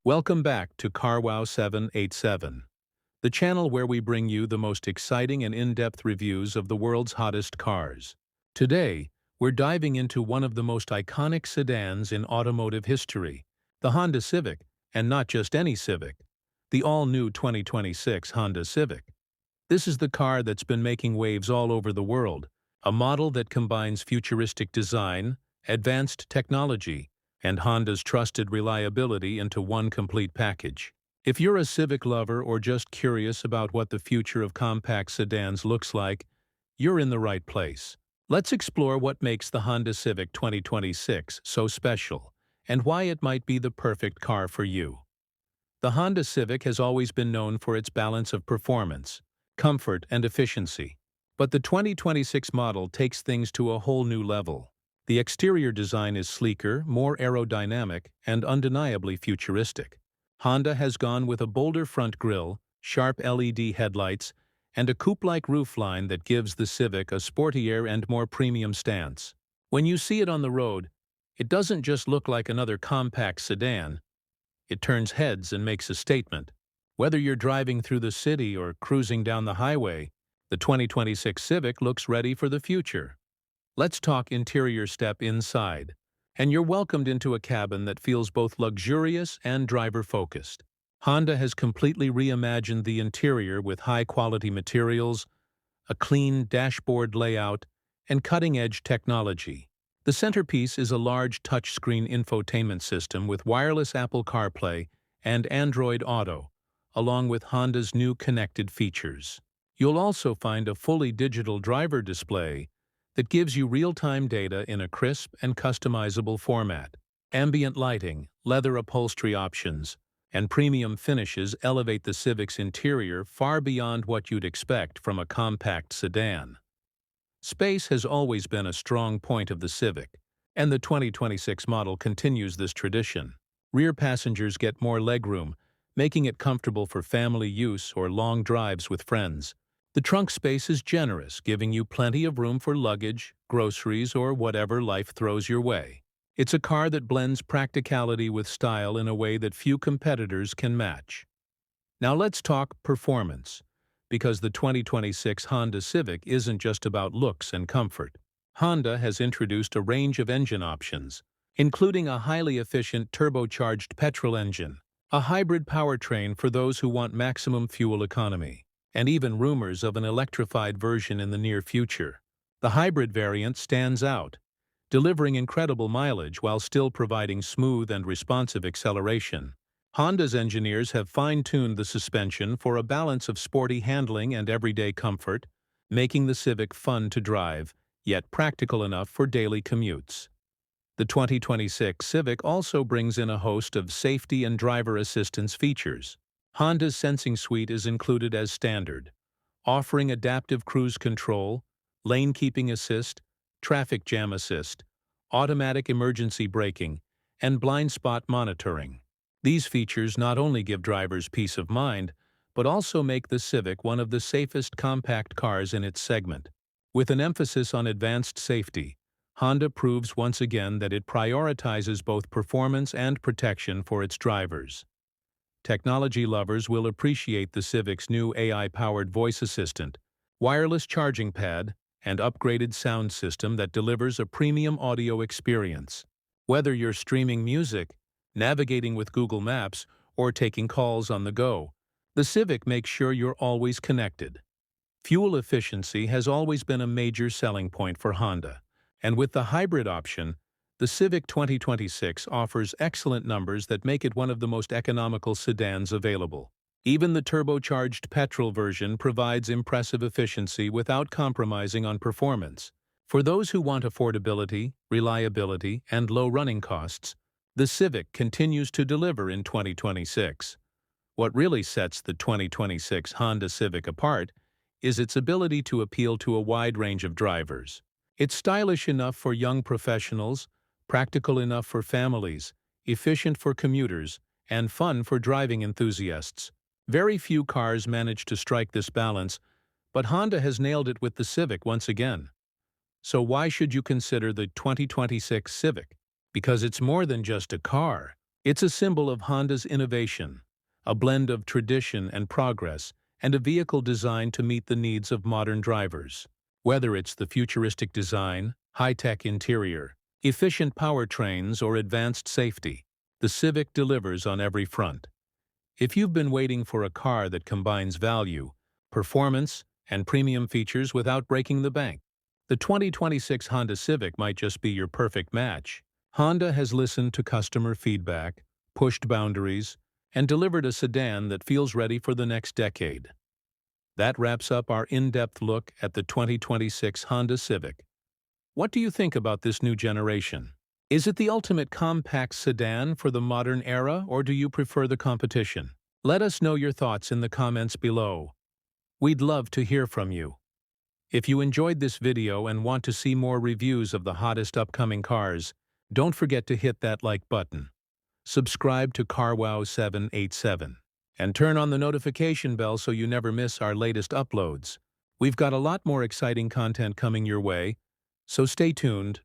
Welcome back to CarWow 787, the channel where we bring you the most exciting and in-depth reviews of the world's hottest cars. Today, we're diving into one of the most iconic sedans in automotive history, the Honda Civic, and not just any Civic, the all-new 2026 Honda Civic. This is the car that's been making waves all over the world, a model that combines futuristic design, advanced technology, and Honda's trusted reliability into one complete package. If you're a Civic lover or just curious about what the future of compact sedans looks like, you're in the right place. Let's explore what makes the Honda Civic 2026 so special, and why it might be the perfect car for you. The Honda Civic has always been known for its balance of performance, comfort, and efficiency. But the 2026 model takes things to a whole new level. The exterior design is sleeker, more aerodynamic, and undeniably futuristic. Honda has gone with a bolder front grille, sharp LED headlights, and a coupe-like roofline that gives the Civic a sportier and more premium stance. When you see it on the road, it doesn't just look like another compact sedan. It turns heads and makes a statement. Whether you're driving through the city or cruising down the highway, the 2026 Civic looks ready for the future. Let's talk interior. Step inside, and you're welcomed into a cabin that feels both luxurious and driver-focused. Honda has completely reimagined the interior with high-quality materials, a clean dashboard layout, and cutting-edge technology. The centerpiece is a large touchscreen infotainment system with wireless Apple CarPlay and Android Auto, along with Honda's new connected features. You'll also find a fully digital driver display that gives you real-time data in a crisp and customizable format. Ambient lighting, leather upholstery options, and premium finishes elevate the Civic's interior far beyond what you'd expect from a compact sedan. Space has always been a strong point of the Civic, and the 2026 model continues this tradition. Rear passengers get more legroom, making it comfortable for family use or long drives with friends. The trunk space is generous, giving you plenty of room for luggage, groceries, or whatever life throws your way. It's a car that blends practicality with style in a way that few competitors can match. Now let's talk performance, because the 2026 Honda Civic isn't just about looks and comfort. Honda has introduced a range of engine options, including a highly efficient turbocharged petrol engine, a hybrid powertrain for those who want maximum fuel economy, and even rumors of an electrified version in the near future. The hybrid variant stands out, delivering incredible mileage while still providing smooth and responsive acceleration. Honda's engineers have fine-tuned the suspension for a balance of sporty handling and everyday comfort, making the Civic fun to drive, yet practical enough for daily commutes. The 2026 Civic also brings in a host of safety and driver assistance features. Honda's Sensing Suite is included as standard, offering adaptive cruise control, lane keeping assist, traffic jam assist, automatic emergency braking, and blind spot monitoring. These features not only give drivers peace of mind, but also make the Civic one of the safest compact cars in its segment. With an emphasis on advanced safety, Honda proves once again that it prioritizes both performance and protection for its drivers. Technology lovers will appreciate the Civic's new AI-powered voice assistant, wireless charging pad, and upgraded sound system that delivers a premium audio experience. Whether you're streaming music, navigating with Google Maps, or taking calls on the go, the Civic makes sure you're always connected. Fuel efficiency has always been a major selling point for Honda, and with the hybrid option, the Civic 2026 offers excellent numbers that make it one of the most economical sedans available. Even the turbocharged petrol version provides impressive efficiency without compromising on performance. For those who want affordability, reliability, and low running costs, the Civic continues to deliver in 2026. What really sets the 2026 Honda Civic apart is its ability to appeal to a wide range of drivers. It's stylish enough for young professionals, practical enough for families, efficient for commuters, and fun for driving enthusiasts. Very few cars manage to strike this balance, but Honda has nailed it with the Civic once again. So why should you consider the 2026 Civic? Because it's more than just a car. It's a symbol of Honda's innovation, a blend of tradition and progress, and a vehicle designed to meet the needs of modern drivers. Whether it's the futuristic design, high-tech interior, efficient powertrains, or advanced safety, the Civic delivers on every front. If you've been waiting for a car that combines value, performance, and premium features without breaking the bank, the 2026 Honda Civic might just be your perfect match. Honda has listened to customer feedback, pushed boundaries, and delivered a sedan that feels ready for the next decade. That wraps up our in-depth look at the 2026 Honda Civic. What do you think about this new generation? Is it the ultimate compact sedan for the modern era, or do you prefer the competition? Let us know your thoughts in the comments below. We'd love to hear from you. If you enjoyed this video and want to see more reviews of the hottest upcoming cars, don't forget to hit that like button. Subscribe to CarWow 787 and turn on the notification bell so you never miss our latest uploads. We've got a lot more exciting content coming your way, so stay tuned.